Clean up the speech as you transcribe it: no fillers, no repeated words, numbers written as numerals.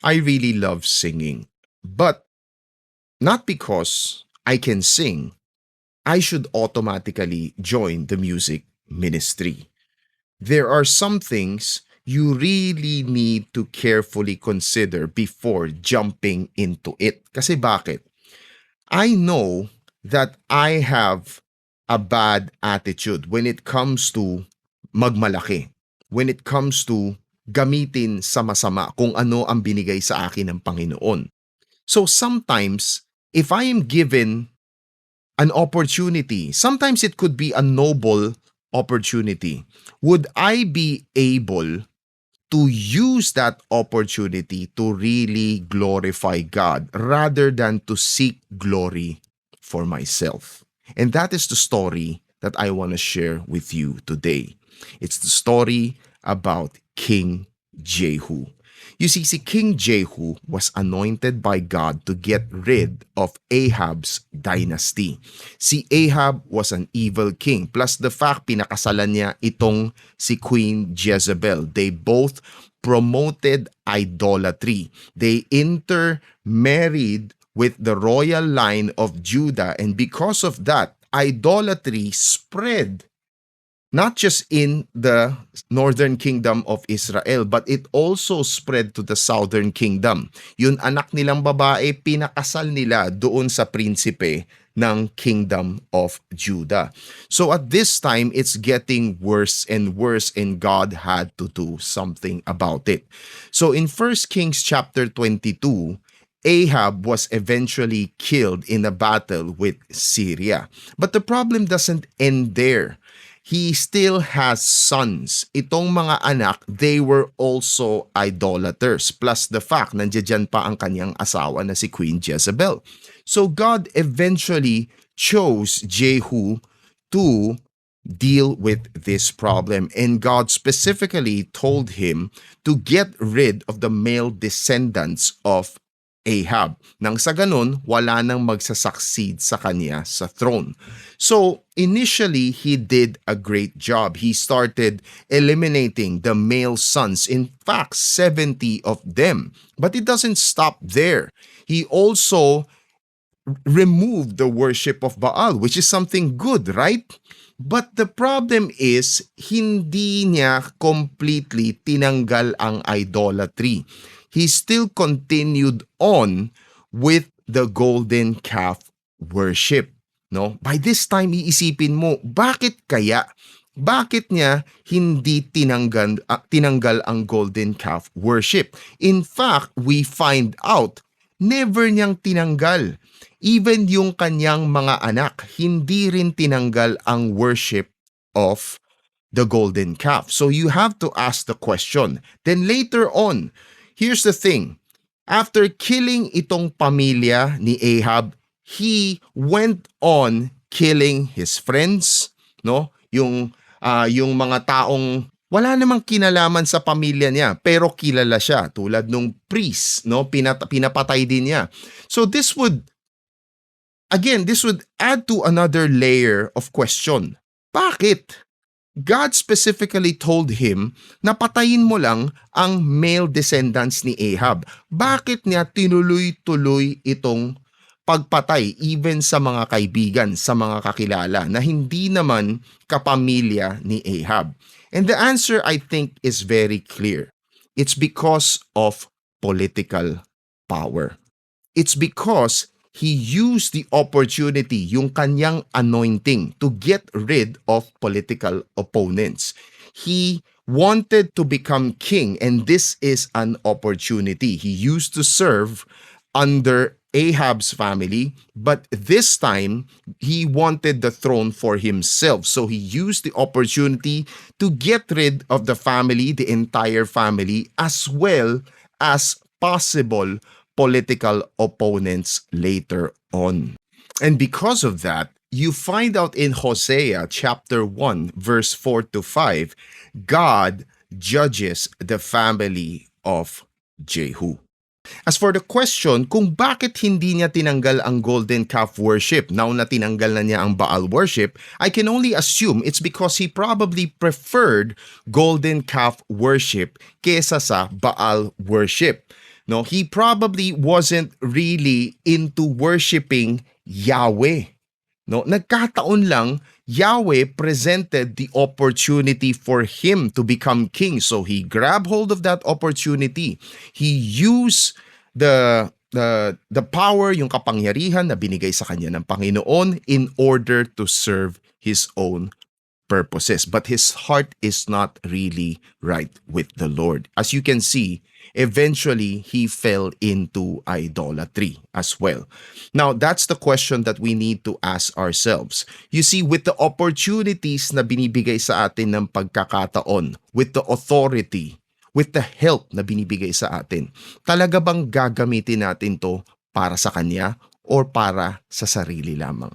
I really love singing, but not because I can sing, I should automatically join the music ministry. There are some things you really need to carefully consider before jumping into it. Kasi bakit? I know that I have a bad attitude when it comes to magmalaki. When it comes to gamitin sa masama kung ano ang binigay sa akin ng Panginoon. So sometimes, if I am given an opportunity, sometimes it could be a noble opportunity, would I be able to use that opportunity to really glorify God rather than to seek glory for myself? And that is the story that I want to share with you today. It's the story about King Jehu. You see, si King Jehu was anointed by God to get rid of Ahab's dynasty. Si Ahab was an evil king. Plus the fact, pinakasalan niya itong si Queen Jezebel. They both promoted idolatry. They intermarried with the royal line of Judah, and because of that, idolatry spread not just in the northern kingdom of Israel, but it also spread to the southern kingdom. Yun anak nilang babae, pinakasal nila doon sa prinsipe ng kingdom of Judah. So at this time, it's getting worse and worse, and God had to do something about it. So in 1 Kings chapter 22, Ahab was eventually killed in a battle with Syria. But the problem doesn't end there. He still has sons. Itong mga anak, they were also idolaters. Plus the fact, nandiyan pa ang kanyang asawa na si Queen Jezebel. So God eventually chose Jehu to deal with this problem. And God specifically told him to get rid of the male descendants of Ahab. Nang sa ganun, wala nang magsasucceed sa kanya sa throne. So, initially, he did a great job. He started eliminating the male sons. In fact, 70 of them. But it doesn't stop there. He also removed the worship of Baal, which is something good, right? But the problem is, hindi niya completely tinanggal ang idolatry. He still continued on with the golden calf worship. No? By this time, iisipin mo, bakit kaya? Bakit niya hindi tinanggal ang golden calf worship? In fact, we find out, never niyang tinanggal. Even yung kanyang mga anak, hindi rin tinanggal ang worship of the golden calf. So you have to ask the question. Then later on, here's the thing. After killing itong pamilya ni Ahab, he went on killing his friends, no? Yung mga taong wala namang kinalaman sa pamilya niya, pero kilala siya, tulad nung priest, no? Pinapatay din niya. So this would add to another layer of question. Bakit? God specifically told him na patayin mo lang ang male descendants ni Ahab. Bakit niya tinuloy-tuloy itong pagpatay even sa mga kaibigan, sa mga kakilala na hindi naman kapamilya ni Ahab? And the answer, I think, is very clear. It's because of political power. It's because he used the opportunity, yung kanyang anointing, to get rid of political opponents. He wanted to become king, and this is an opportunity. He used to serve under Ahab's family, but this time he wanted the throne for himself. So he used the opportunity to get rid of the family, the entire family, as well as possible political opponents later on. And because of that, you find out in Hosea chapter 1, verse 4 to 5, God judges the family of Jehu. As for the question kung bakit hindi niya tinanggal ang golden calf worship now na tinanggal na niya ang Baal worship, I can only assume it's because he probably preferred golden calf worship kesa sa Baal worship. No, he probably wasn't really into worshiping Yahweh. No, nagkataon lang Yahweh presented the opportunity for him to become king. So he grabbed hold of that opportunity. He used the power, yung kapangyarihan na binigay sa kanya ng Panginoon in order to serve his own purposes. But his heart is not really right with the Lord. As you can see, eventually he fell into idolatry as well. Now, that's the question that we need to ask ourselves. You see, with the opportunities na binibigay sa atin ng pagkakataon, with the authority, with the help na binibigay sa atin, talaga bang gagamitin natin to para sa Kanya or para sa sarili lamang?